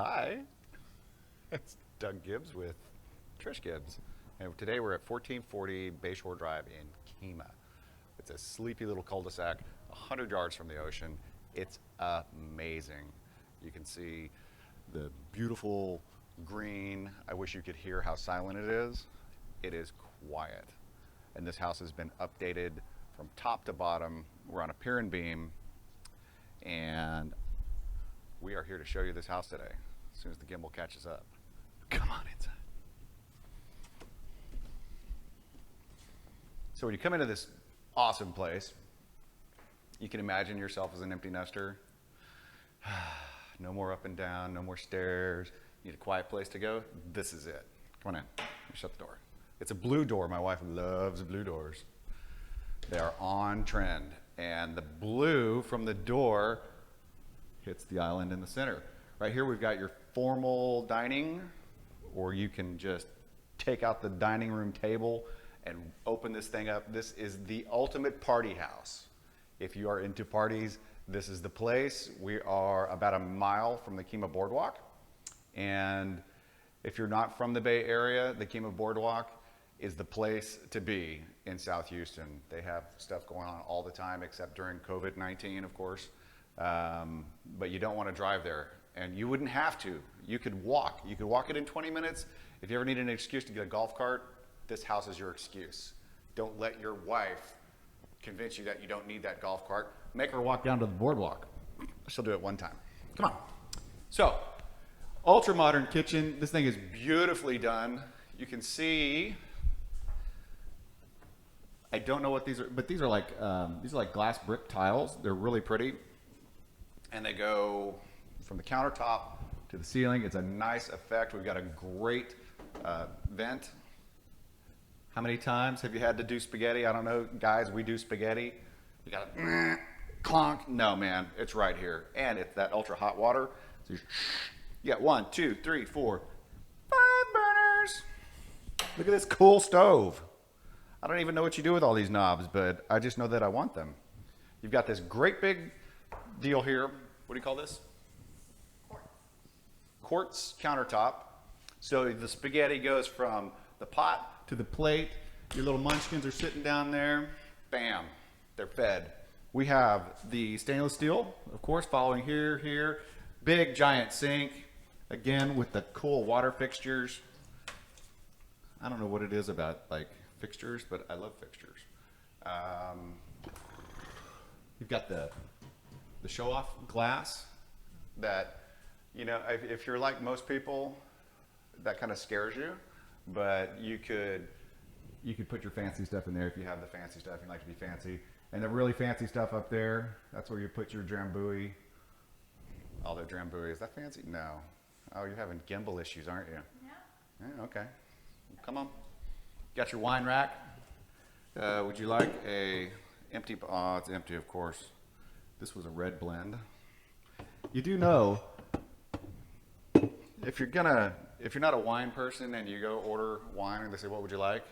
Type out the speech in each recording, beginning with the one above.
Hi, it's Doug Gibbs with Trish Gibbs, and today we're at 1440 Bayshore Drive in Kemah. It's a sleepy little cul-de-sac, 100 yards from the ocean. It's amazing. You can see the beautiful green. I wish you could hear how silent it is. It is quiet, and this house has been updated from top to bottom. We're on a pier and beam, and we are here to show you this house today, as soon as the gimbal catches up. Come on inside. So when you come into this awesome place, you can imagine yourself as an empty nester. No more up and down, no more stairs. You need a quiet place to go? This is it. Come on in. Let me shut the door. It's a blue door. My wife loves blue doors. They are on trend. And the blue from the door hits the island in the center. Right here we've got your formal dining, or you can just take out the dining room table and open this thing up. This is the ultimate party house. If you are into parties, this is the place. We are about a mile from the Kemah Boardwalk. And if you're not from the Bay Area, the Kemah Boardwalk is the place to be in South Houston. They have stuff going on all the time, except during COVID-19, of course. But you don't want to drive there, and you wouldn't have to. You could walk. You could walk it in 20 minutes. If you ever need an excuse to get a golf cart, this house is your excuse. Don't let your wife convince you that you don't need that golf cart. Make her walk down to the boardwalk. She'll do it one time. Come on. So, ultra modern kitchen. This thing is beautifully done. You can see, I don't know what these are, but these are like glass brick tiles. They're really pretty. And they go from the countertop to the ceiling. It's a nice effect. We've got a great vent. How many times have you had to do spaghetti? I don't know, guys, we do spaghetti. You got to clonk. No, man, it's right here. And it's that ultra hot water. So you got 1, 2, 3, 4, 5 burners. Look at this cool stove. I don't even know what you do with all these knobs, but I just know that I want them. You've got this great big deal here. What do you call this? Quartz countertop. So the spaghetti goes from the pot to the plate. Your little munchkins are sitting down there. Bam, they're fed. We have the stainless steel, of course, following here. Big giant sink, again with the cool water fixtures. I don't know what it is about like fixtures, but I love fixtures. You've got the show-off glass that, you know, if you're like most people, that kind of scares you, but you could put your fancy stuff in there if you have the fancy stuff, you like to be fancy. And the really fancy stuff up there, that's where you put your drambuie. All their drambuie. Is that fancy? No. Oh, you're having gimbal issues, aren't you? Yeah, okay. Come on. Got your wine rack. Would you like a empty? Oh, it's empty, of course. This was a red blend. You do know, if you're not a wine person and you go order wine and they say, what would you like?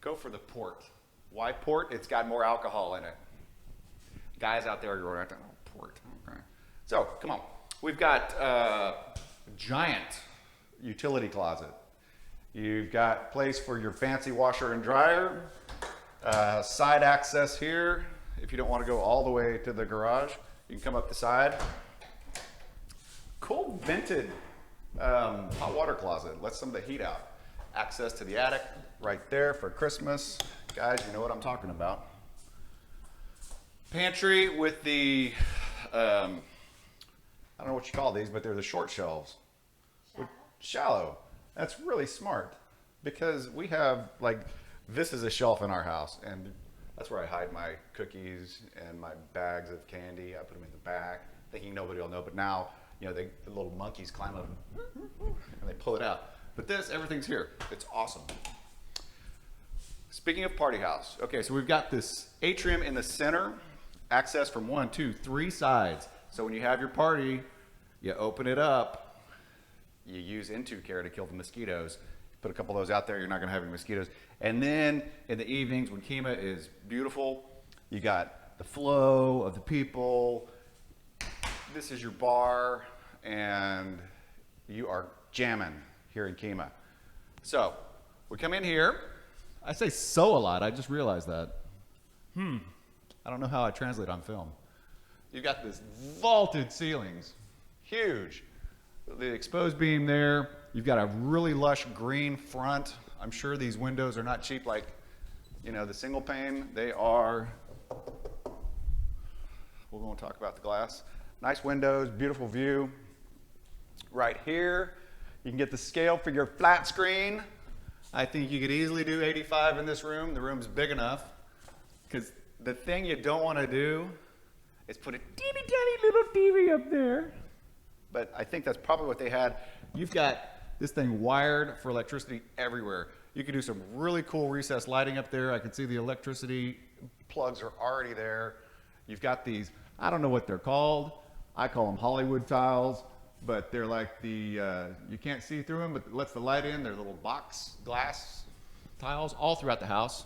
Go for the port. Why port? It's got more alcohol in it. Guys out there are going, oh, port. Okay. So, come on. We've got a giant utility closet. You've got place for your fancy washer and dryer. Side access here. If you don't want to go all the way to the garage, you can come up the side. Cool vented hot water closet. Lets some of the heat out. Access to the attic right there for Christmas. Guys, you know what I'm talking about. Pantry with the, I don't know what you call these, but they're the short shelves. Shallow. That's really smart because we have, like, this is a shelf in our house, and that's where I hide my cookies and my bags of candy. I put them in the back, thinking nobody will know, but now, you know, the little monkeys climb up and they pull it out. But this, everything's here. It's awesome. Speaking of party house, okay, so we've got this atrium in the center, access from 1, 2, 3 sides. So when you have your party, you open it up, you use Into Care to kill the mosquitoes. Put a couple of those out there, you're not gonna have any mosquitoes. And then in the evenings when Kemah is beautiful, you got the flow of the people. This is your bar, and You are jamming here in Kemah. So we come in here. I say so a lot. I just realized that. I don't know how I translate on film. You've got this vaulted ceilings, huge. The exposed beam there. You've got a really lush green front. I'm sure these windows are not cheap like, you know, the single pane. They are, we're going to talk about the glass. Nice windows, beautiful view. Right here, you can get the scale for your flat screen. I think you could easily do 85 in this room. The room's big enough. Because the thing you don't want to do is put a teeny tiny little TV up there. But I think that's probably what they had. You've got this thing wired for electricity everywhere. You can do some really cool recessed lighting up there. I can see the electricity plugs are already there. You've got these, I don't know what they're called. I call them Hollywood tiles, but they're like the, you can't see through them, but it lets the light in. They're little box glass tiles all throughout the house.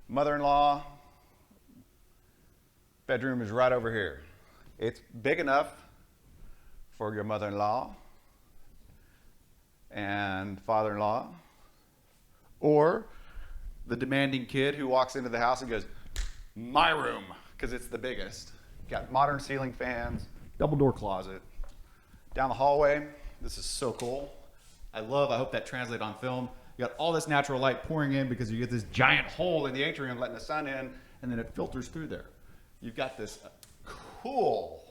Mother-in-law bedroom is right over here. It's big enough for your mother-in-law and father-in-law, or the demanding kid who walks into the house and goes, my room, because it's the biggest. Got modern ceiling fans, double door closet. Down the hallway, this is so cool. I hope that translates on film. You got all this natural light pouring in because you get this giant hole in the atrium letting the sun in, and then it filters through there. You've got this cool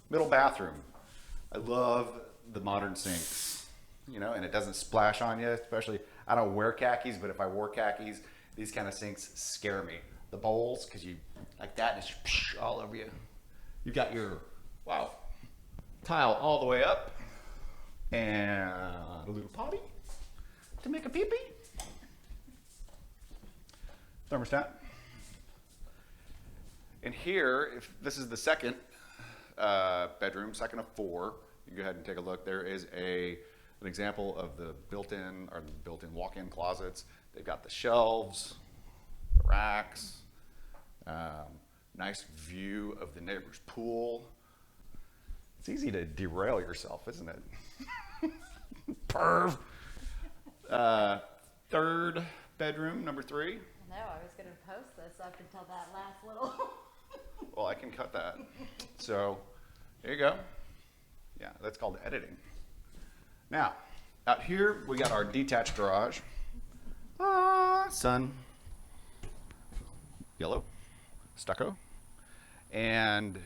middle bathroom. I love the modern sinks, you know, and it doesn't splash on you, especially, I don't wear khakis, but if I wore khakis, these kind of sinks scare me. The bowls, because you, like that, and it's all over you. You've got your, wow, tile all the way up, and a little potty to make a pee-pee. Thermostat. And here, if this is the second bedroom, second of 4, you can go ahead and take a look. There is an example of the built-in walk-in closets. They've got the shelves, the racks, nice view of the neighbor's pool. It's easy to derail yourself, isn't it? Perv. Third bedroom, number 3. No, I was going to post this up until that last little. Well, I can cut that. So, there you go. Yeah, that's called editing. Now, out here, we got our detached garage. Sun. Yellow. Stucco. And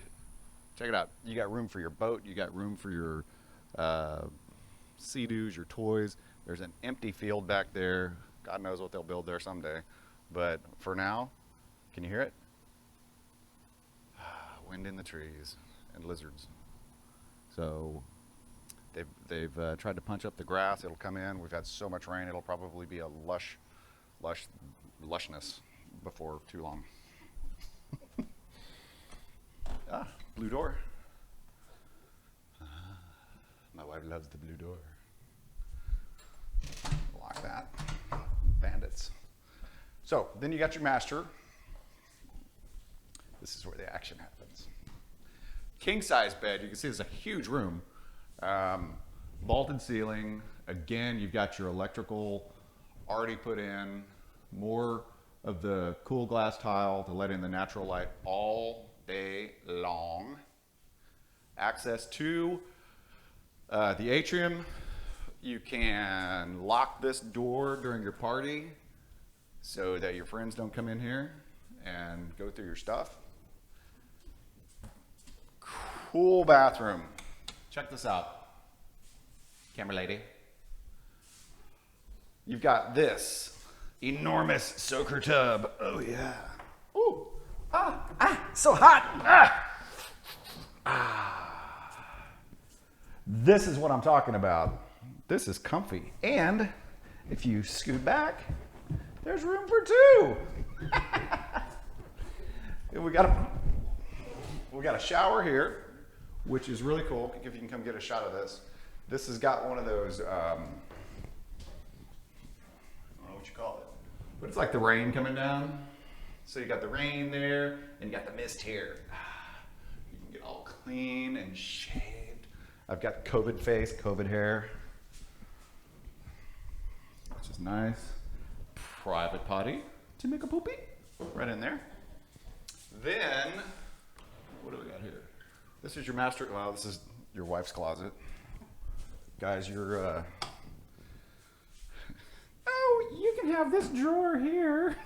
check it out. You got room for your boat. You got room for your sea-doos, your toys. There's an empty field back there. God knows what they'll build there someday. But for now, can you hear it? Wind in the trees and lizards. So they've tried to punch up the grass. It'll come in. We've had so much rain. It'll probably be a lushness before too long. Blue door. My wife loves the blue door. Lock that. Bandits. So then you got your master. This is where the action happens. King size bed. You can see it's a huge room. Vaulted ceiling. Again, you've got your electrical already put in. More of the cool glass tile to let in the natural light all day long. Access to the atrium. You can lock this door during your party so that your friends don't come in here and go through your stuff. Cool bathroom. Check this out. Camera lady. You've got this enormous soaker tub. Oh yeah. Ooh. So hot. This is what I'm talking about. This is comfy. And if you scoot back, there's room for 2. We got a shower here, which is really cool. If you can come get a shot of this. This has got one of those, I don't know what you call it, but it's like the rain coming down. So you got the rain there, and you got the mist here. You can get all clean and shaved. I've got COVID face, COVID hair, which is nice. Private potty to make a poopy, right in there. Then, what do we got here? This is your master, well, this is your wife's closet. Guys, you're, oh, you can have this drawer here.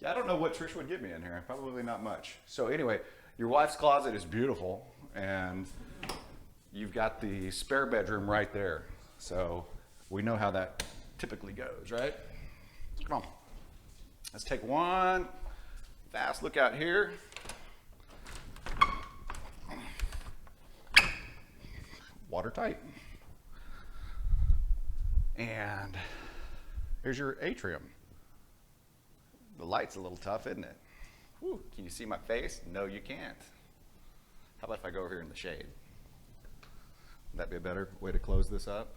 Yeah, I don't know what Trish would give me in here. Probably not much. So anyway, your wife's closet is beautiful, and you've got the spare bedroom right there. So we know how that typically goes, right? Come on. Let's take one fast look out here. Watertight. And here's your atrium. The light's a little tough, isn't it? Whew, can you see my face? No, you can't. How about if I go over here in the shade? Would that be a better way to close this up?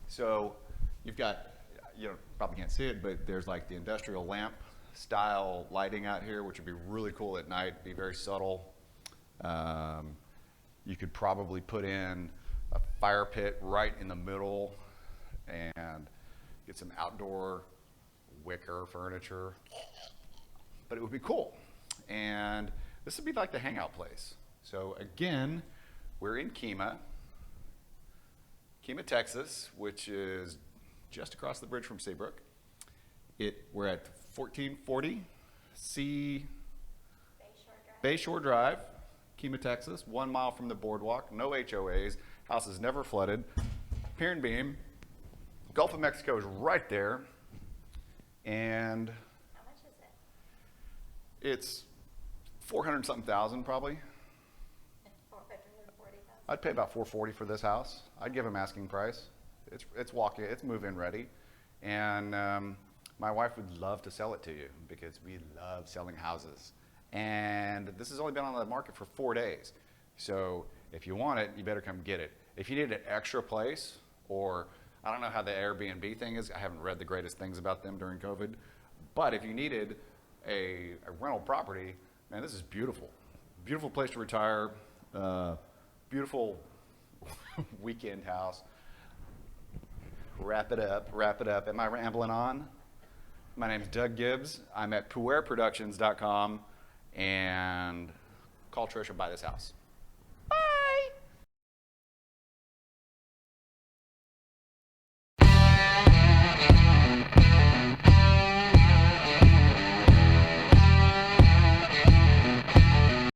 So you've got, you know, probably can't see it, but there's like the industrial lamp style lighting out here, which would be really cool at night, be very subtle. You could probably put in a fire pit right in the middle and get some outdoor wicker furniture, but it would be cool. And this would be like the hangout place. So again, we're in Kemah, Texas, which is just across the bridge from Seabrook. We're at 1440 Bayshore Drive, Kemah, Texas, 1 mile from the boardwalk, no HOAs, house is never flooded, pier and beam, Gulf of Mexico is right there, and How much is it? it's 400 something thousand probably. 440,000. I'd pay about 440 for this house. I'd give them asking price. It's walk-in, it's move-in ready, and my wife would love to sell it to you because we love selling houses. And this has only been on the market for 4 days. So if you want it, you better come get it. If you need an extra place, or I don't know how the Airbnb thing is, I haven't read the greatest things about them during COVID, but if you needed a rental property, man, this is beautiful. Beautiful place to retire, beautiful weekend house. Wrap it up. Am I rambling on? My name's Doug Gibbs. I'm at puerproductions.com, and call Trish and buy this house.